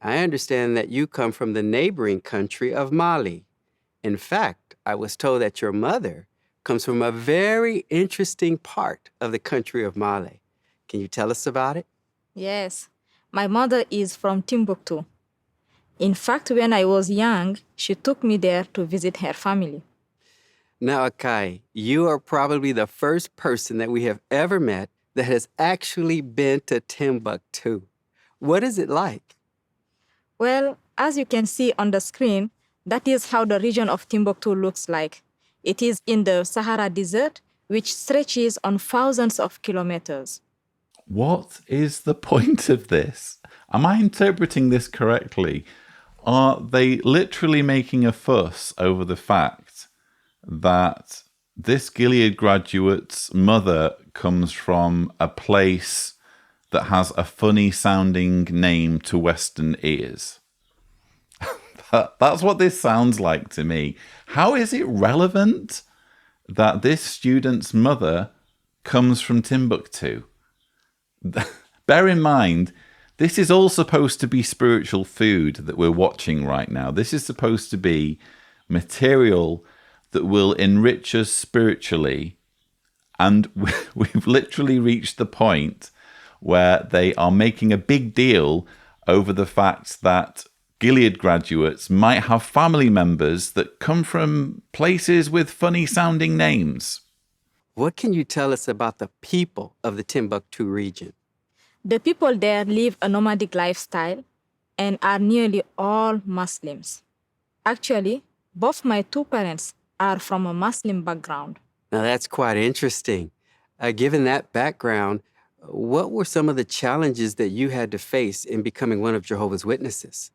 I understand that you come from the neighboring country of Mali. In fact, I was told that your mother comes from a very interesting part of the country of Mali. Can you tell us about it? Yes, my mother is from Timbuktu. In fact, when I was young, she took me there to visit her family. Now, Akai, you are probably the first person that we have ever met that has actually been to Timbuktu. What is it like? Well, as you can see on the screen, that is how the region of Timbuktu looks like. It is in the Sahara Desert, which stretches on thousands of kilometers. What is the point of this? Am I interpreting this correctly? Are they literally making a fuss over the fact that this Gilead graduate's mother comes from a place that has a funny sounding name to Western ears? That's what this sounds like to me. How is it relevant that this student's mother comes from Timbuktu? Bear in mind, this is all supposed to be spiritual food that we're watching right now. This is supposed to be material that will enrich us spiritually. And we've literally reached the point where they are making a big deal over the fact that Gilead graduates might have family members that come from places with funny sounding names. What can you tell us about the people of the Timbuktu region? The people there live a nomadic lifestyle and are nearly all Muslims. Actually, both my two parents are from a Muslim background. Now, that's quite interesting. Given that background, what were some of the challenges that you had to face in becoming one of Jehovah's Witnesses?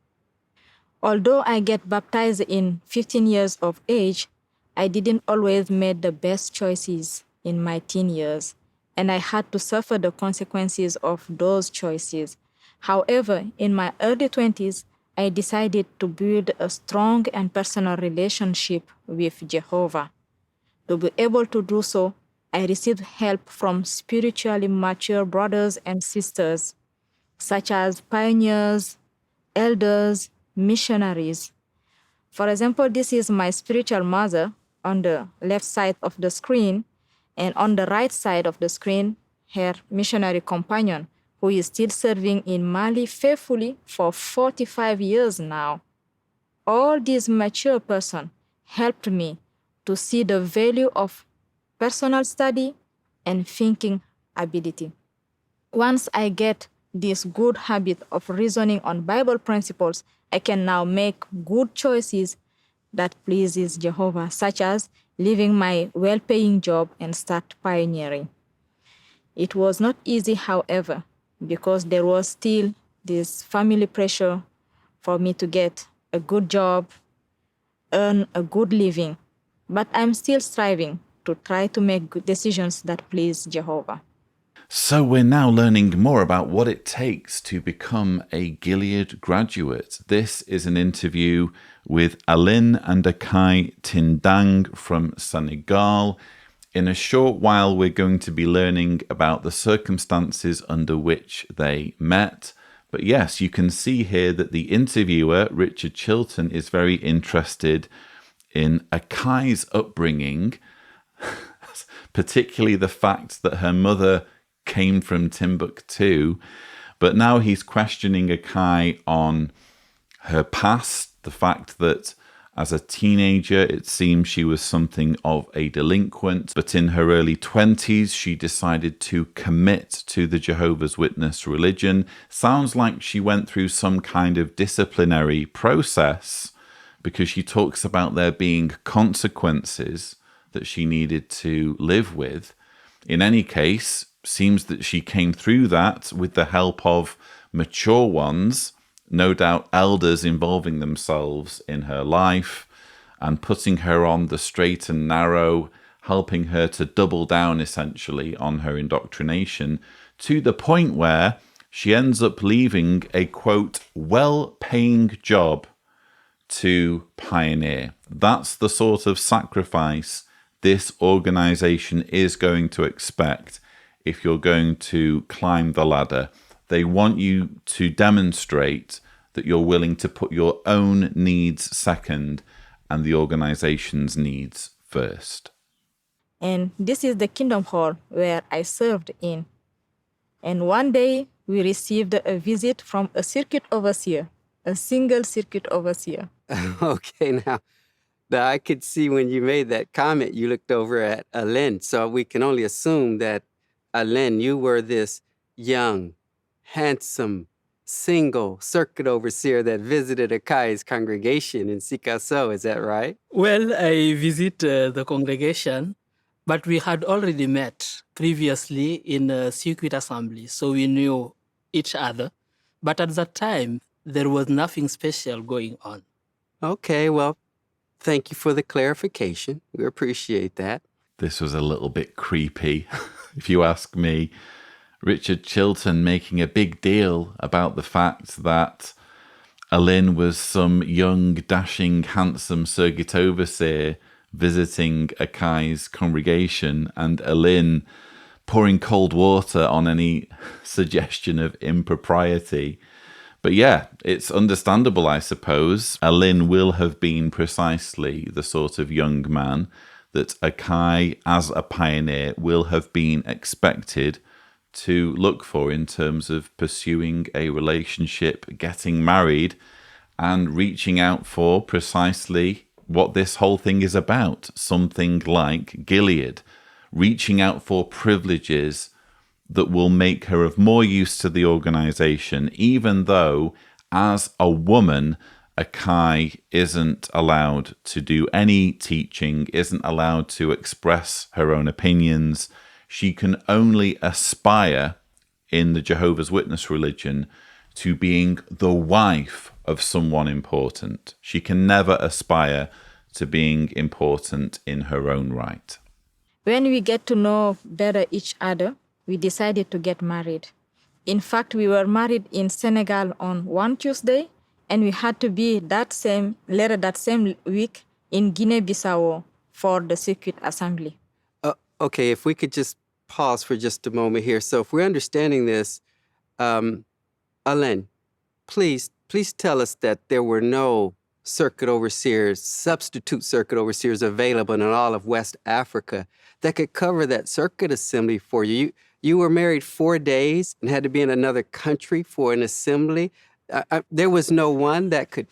Although I get baptized in 15 years of age, I didn't always make the best choices in my teen years, and I had to suffer the consequences of those choices. However, in my early 20s, I decided to build a strong and personal relationship with Jehovah. To be able to do so, I received help from spiritually mature brothers and sisters, such as pioneers, elders, missionaries. For example, this is my spiritual mother on the left side of the screen, and on the right side of the screen, her missionary companion, who is still serving in Mali faithfully for 45 years now. All these mature persons helped me to see the value of personal study and thinking ability. Once I get this good habit of reasoning on Bible principles, I can now make good choices that pleases Jehovah, such as leaving my well-paying job and start pioneering. It was not easy, however, because there was still this family pressure for me to get a good job, earn a good living. But I'm still striving to try to make good decisions that please Jehovah. So we're now learning more about what it takes to become a Gilead graduate. This is an interview with Aline and Akai Tindang from Senegal. In a short while, we're going to be learning about the circumstances under which they met. But yes, you can see here that the interviewer, Richard Chilton, is very interested in Akai's upbringing, particularly the fact that her mother came from Timbuktu, but now he's questioning Akai on her past, the fact that as a teenager it seems she was something of a delinquent, but in her early 20s she decided to commit to the Jehovah's Witness religion. Sounds like she went through some kind of disciplinary process, because she talks about there being consequences that she needed to live with. In any case, seems that she came through that with the help of mature ones, no doubt elders involving themselves in her life and putting her on the straight and narrow, helping her to double down essentially on her indoctrination, to the point where she ends up leaving a, quote, well-paying job to pioneer. That's the sort of sacrifice this organization is going to expect if you're going to climb the ladder. They want you to demonstrate that you're willing to put your own needs second and the organization's needs first. And this is the Kingdom Hall where I served in. And one day, we received a visit from a circuit overseer, a single circuit overseer. Okay, now I could see when you made that comment, you looked over at Alain. So we can only assume that, Alain, you were this young, handsome, single circuit overseer that visited Akai's congregation in Sikasso. Is that right? Well, I visit the congregation, but we had already met previously in a circuit assembly, so we knew each other. But at that time, there was nothing special going on. Okay, well, thank you for the clarification. We appreciate that. This was a little bit creepy, if you ask me. Richard Chilton making a big deal about the fact that Alain was some young, dashing, handsome circuit overseer visiting Akai's congregation, and Alain pouring cold water on any suggestion of impropriety. But yeah, it's understandable, I suppose. Alain will have been precisely the sort of young man that Akai, as a pioneer, will have been expected to look for in terms of pursuing a relationship, getting married, and reaching out for precisely what this whole thing is about. Something like Gilead, reaching out for privileges that will make her of more use to the organization, even though, as a woman, Akai isn't allowed to do any teaching, isn't allowed to express her own opinions. She can only aspire in the Jehovah's Witness religion to being the wife of someone important. She can never aspire to being important in her own right. When we get to know better each other, we decided to get married. In fact, we were married in Senegal on one Tuesday, and we had to be that same week in Guinea-Bissau for the circuit assembly. Okay, if we could just pause for just a moment here. So if we're understanding this, Alain, please tell us that there were no circuit overseers, substitute circuit overseers available in all of West Africa that could cover that circuit assembly for you. You were married 4 days and had to be in another country for an assembly. There was no one that could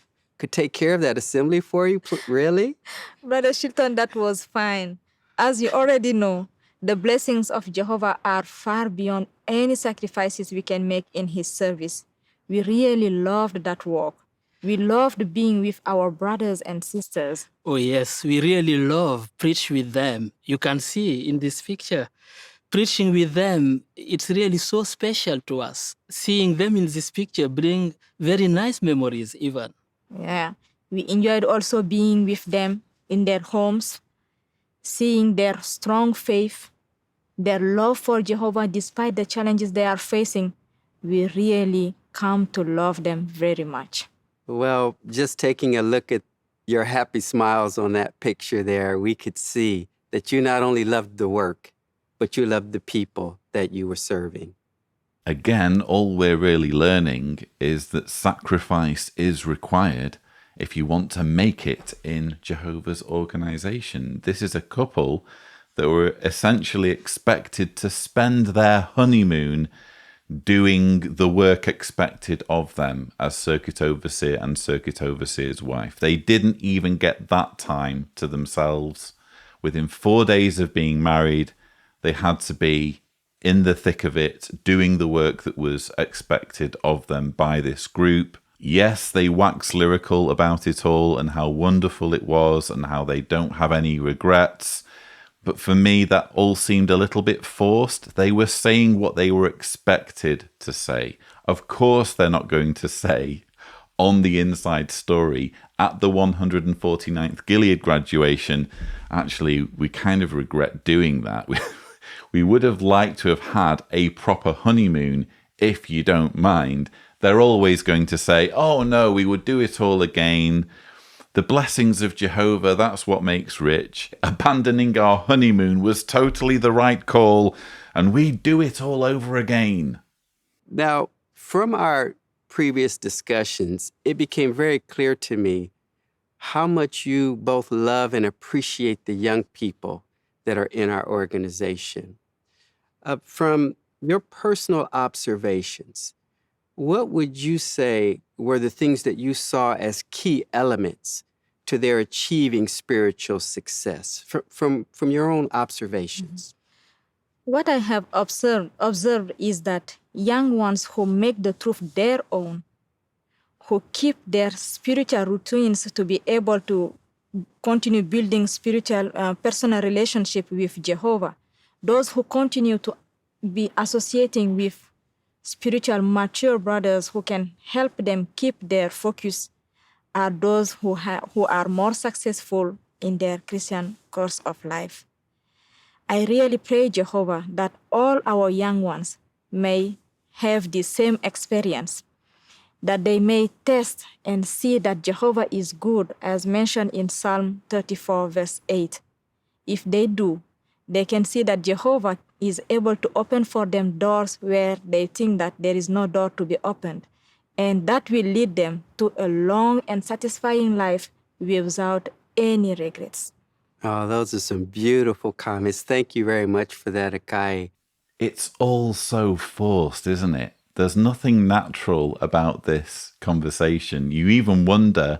take care of that assembly for you? Really? Brother Shilton, that was fine. As you already know, the blessings of Jehovah are far beyond any sacrifices we can make in his service. We really loved that work. We loved being with our brothers and sisters. Oh yes, we really love preach with them. You can see in this picture, preaching with them, it's really so special to us. Seeing them in this picture bring very nice memories even. Yeah, we enjoyed also being with them in their homes, seeing their strong faith, their love for Jehovah despite the challenges they are facing. We really come to love them very much. Well, just taking a look at your happy smiles on that picture there, we could see that you not only loved the work, but you loved the people that you were serving. Again, all we're really learning is that sacrifice is required if you want to make it in Jehovah's organization. This is a couple that were essentially expected to spend their honeymoon doing the work expected of them as circuit overseer and circuit overseer's wife. They didn't even get that time to themselves. Within 4 days of being married, they had to be in the thick of it, doing the work that was expected of them by this group. Yes, they wax lyrical about it all and how wonderful it was and how they don't have any regrets. But for me, that all seemed a little bit forced. They were saying what they were expected to say. Of course, they're not going to say on the inside story at the 149th Gilead graduation. Actually, we kind of regret doing that. We would have liked to have had a proper honeymoon, if you don't mind. They're always going to say, oh no, we would do it all again. The blessings of Jehovah, that's what makes rich. Abandoning our honeymoon was totally the right call, and we do it all over again. Now, from our previous discussions, it became very clear to me how much you both love and appreciate the young people that are in our organization. From your personal observations, what would you say were the things that you saw as key elements to their achieving spiritual success from your own observations? What I have observed is that young ones who make the truth their own, who keep their spiritual routines to be able to continue building spiritual personal relationship with Jehovah, those who continue to be associating with spiritual mature brothers who can help them keep their focus, are those who are more successful in their Christian course of life. I really pray, Jehovah, that all our young ones may have the same experience, that they may test and see that Jehovah is good, as mentioned in Psalm 34, verse 8. If they do, they can see that Jehovah is able to open for them doors where they think that there is no door to be opened, and that will lead them to a long and satisfying life without any regrets. Oh, those are some beautiful comments. Thank you very much for that, Akai. It's all so forced, isn't it? There's nothing natural about this conversation. You even wonder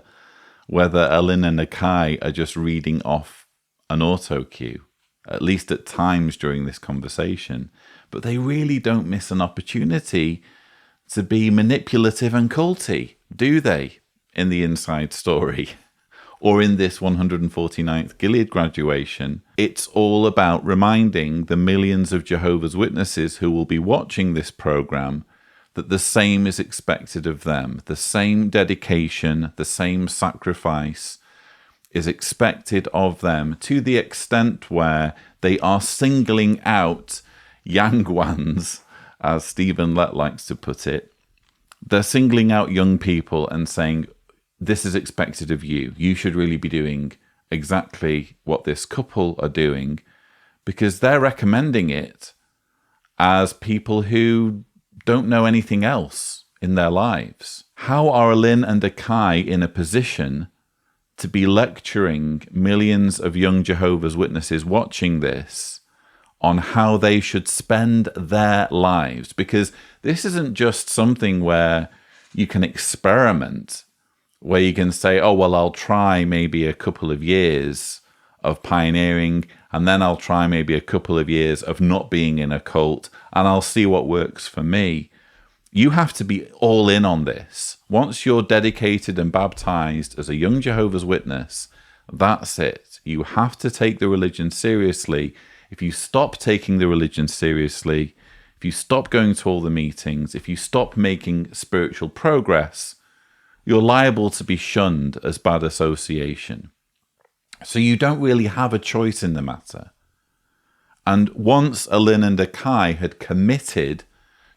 whether Alin and Akai are just reading off an auto cue, at least at times during this conversation. But they really don't miss an opportunity to be manipulative and culty, do they, in the inside story? Or in this 149th Gilead graduation, it's all about reminding the millions of Jehovah's Witnesses who will be watching this program that the same is expected of them. The same dedication, the same sacrifice is expected of them, to the extent where they are singling out young ones, as Stephen Lett likes to put it. They're singling out young people and saying, this is expected of you. You should really be doing exactly what this couple are doing, because they're recommending it as people who don't know anything else in their lives. How are Alin and Akai in a position to be lecturing millions of young Jehovah's Witnesses watching this on how they should spend their lives? Because this isn't just something where you can experiment, where you can say, oh, well, I'll try maybe a couple of years of pioneering, and then I'll try maybe a couple of years of not being in a cult, and I'll see what works for me. You have to be all in on this. Once you're dedicated and baptized as a young Jehovah's Witness, that's it. You have to take the religion seriously. If you stop taking the religion seriously, if you stop going to all the meetings, if you stop making spiritual progress, you're liable to be shunned as bad association. So you don't really have a choice in the matter. And once Alin and Akai had committed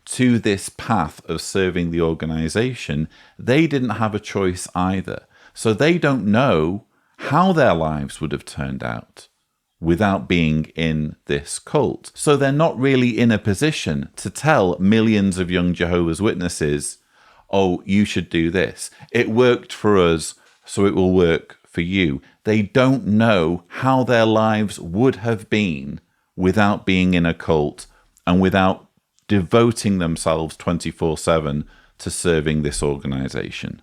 to this path of serving the organization, they didn't have a choice either. So they don't know how their lives would have turned out without being in this cult. So they're not really in a position to tell millions of young Jehovah's Witnesses, oh, you should do this. It worked for us, so it will work for you. They don't know how their lives would have been without being in a cult and without devoting themselves 24/7 to serving this organization.